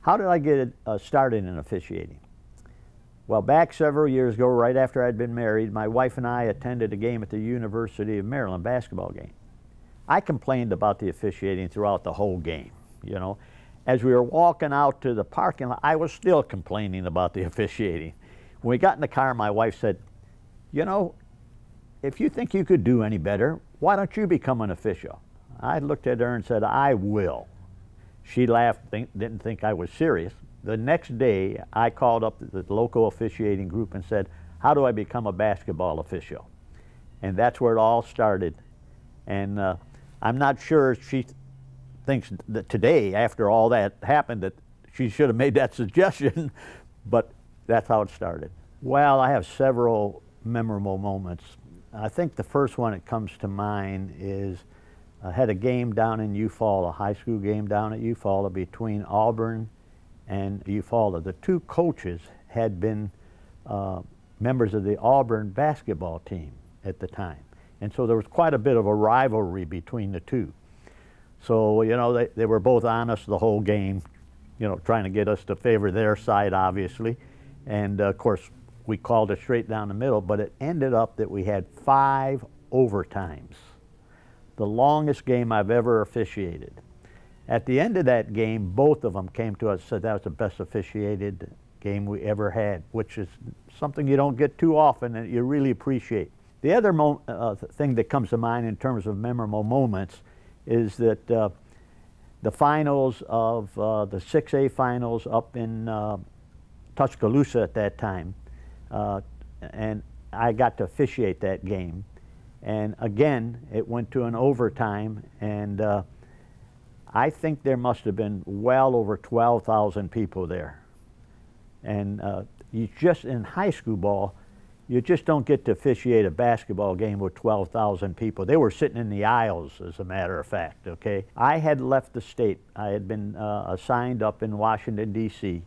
How did I get started in officiating? Well, back several years ago, right after I'd been married, my wife and I attended a game at the University of Maryland, basketball game. I complained about the officiating throughout the whole game, you know. As we were walking out to the parking lot, I was still complaining about the officiating. When we got in the car, my wife said, you know, if you think you could do any better, why don't you become an official? I looked at her and said, I will. She laughed, didn't think I was serious. The next day, I called up the local officiating group and said, how do I become a basketball official? And that's where it all started. And I'm not sure she thinks that today, after all that happened, that she should have made that suggestion, but that's how it started. Well, I have several memorable moments. I think the first one that comes to mind is I had a game down in Eufaula, a high school game down at Eufaula between Auburn and Eufaula. The two coaches had been members of the Auburn basketball team at the time. And so there was quite a bit of a rivalry between the two. So, you know, they were both on us the whole game, you know, trying to get us to favor their side, obviously. And of course, we called it straight down the middle, but it ended up that we had 5 overtimes. The longest game I've ever officiated. At the end of that game, both of them came to us and said that was the best officiated game we ever had, which is something you don't get too often and you really appreciate. The other thing that comes to mind in terms of memorable moments is that the finals of the 6A finals up in Tuscaloosa at that time, and I got to officiate that game. And again, it went to an overtime, and I think there must have been well over 12,000 people there. And you just, in high school ball, you just don't get to officiate a basketball game with 12,000 people. They were sitting in the aisles, as a matter of fact, okay? I had left the state. I had been assigned up in Washington, D.C.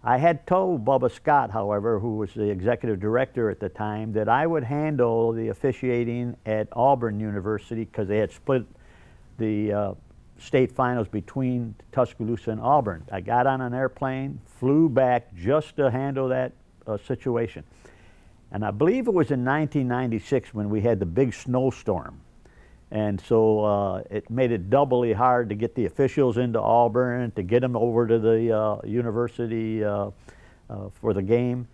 I had told Bubba Scott, however, who was the executive director at the time, that I would handle the officiating at Auburn University because they had split the state finals between Tuscaloosa and Auburn. I got on an airplane, flew back just to handle that situation. And I believe it was in 1996 when we had the big snowstorm. And so it made it doubly hard to get the officials into Auburn, to get them over to the university for the game.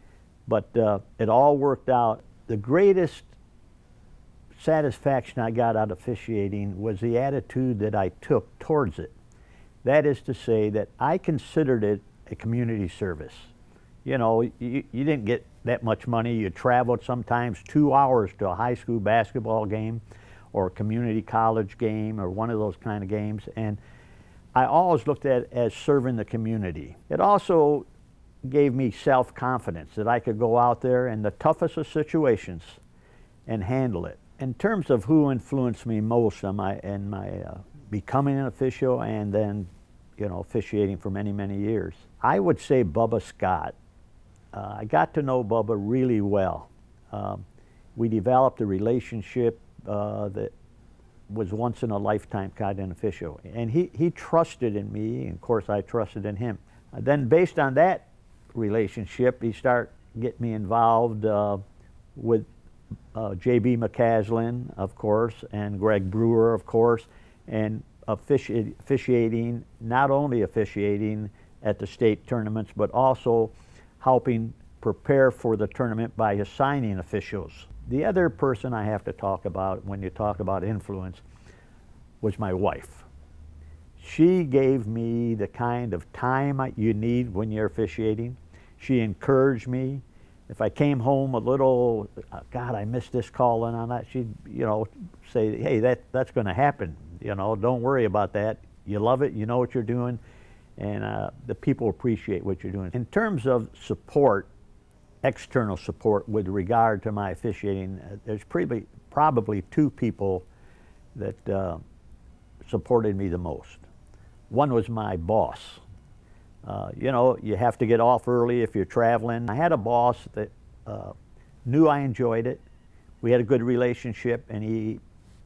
But it all worked out. The greatest satisfaction I got out of officiating was the attitude that I took towards it. That is to say that I considered it a community service. You know, you didn't get that much money. You traveled sometimes 2 hours to a high school basketball game or a community college game or one of those kind of games, and I always looked at it as serving the community. It also gave me self-confidence that I could go out there in the toughest of situations and handle it. In terms of who influenced me most in my becoming an official and then, you know, officiating for many, many years, I would say Bubba Scott. I got to know Bubba really well. We developed a relationship that was once in a lifetime kind of official. And he trusted in me, and of course I trusted in him. Then based on that relationship, he started getting me involved with J.B. McCaslin, of course, and Greg Brewer, of course, and officiating, not only officiating at the state tournaments, but also helping prepare for the tournament by assigning officials. The other person I have to talk about when you talk about influence was my wife. She gave me the kind of time you need when you're officiating. She encouraged me. If I came home a little, God, I missed this call and on that, she'd, you know, say, hey, that's going to happen. You know, don't worry about that. You love it, you know what you're doing, and the people appreciate what you're doing. In terms of support, external support with regard to my officiating, there's probably 2 people that supported me the most. One was my boss. You know, you have to get off early if you're traveling. I had a boss that knew I enjoyed it. We had a good relationship, and he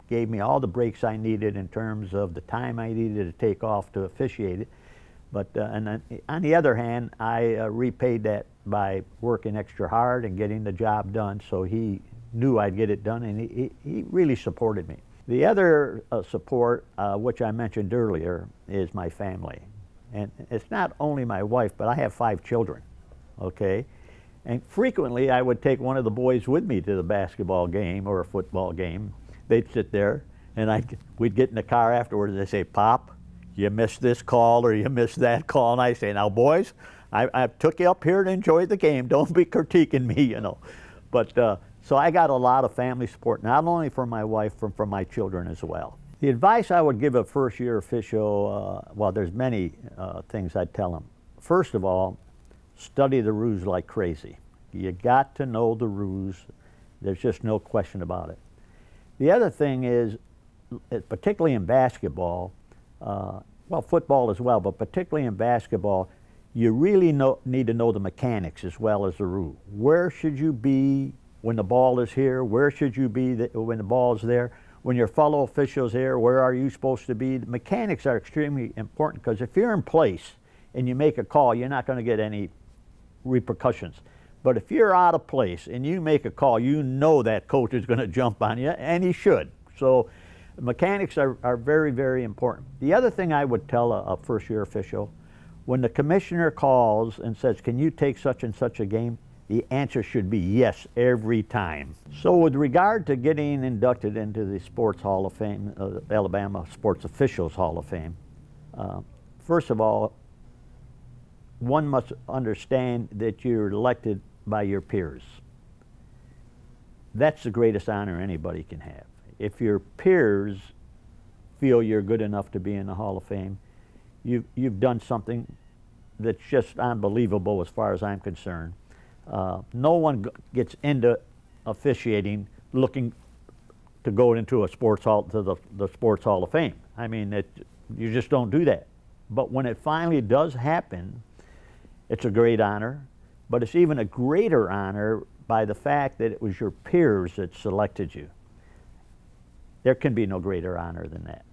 gave me all the breaks I needed in terms of the time I needed to take off to officiate it. But and then, on the other hand, I repaid that by working extra hard and getting the job done, so he knew I'd get it done, and he really supported me. The other support, which I mentioned earlier, is my family. And it's not only my wife, but I have 5 children, okay? And frequently I would take one of the boys with me to the basketball game or a football game. They'd sit there, and we'd get in the car afterwards, and they'd say, "Pop, you missed this call or you missed that call." And I say, "Now boys, I took you up here to enjoy the game. Don't be critiquing me, you know." But so I got a lot of family support, not only from my wife, from my children as well. The advice I would give a first-year official, well, there's many things I'd tell them. First of all, study the rules like crazy. You got to know the rules. There's just no question about it. The other thing is, particularly in basketball, well, football as well, but particularly in basketball, you really need to know the mechanics as well as the rule. Where should you be when the ball is here? Where should you be when the ball is there? When your fellow official's here, where are you supposed to be? The mechanics are extremely important, because if you're in place and you make a call, you're not going to get any repercussions. But if you're out of place and you make a call, you know that coach is going to jump on you, and he should. So mechanics are very, very important. The other thing I would tell a first-year official, when the commissioner calls and says, "Can you take such and such a game?" the answer should be yes every time. So with regard to getting inducted into the Sports Hall of Fame, Alabama Sports Officials Hall of Fame, first of all, one must understand that you're elected by your peers. That's the greatest honor anybody can have. If your peers feel you're good enough to be in the Hall of Fame, you've done something that's just unbelievable as far as I'm concerned. No one gets into officiating looking to go into a sports hall, to the Sports Hall of Fame. I mean, you just don't do that. But when it finally does happen, it's a great honor, but it's even a greater honor by the fact that it was your peers that selected you. There can be no greater honor than that.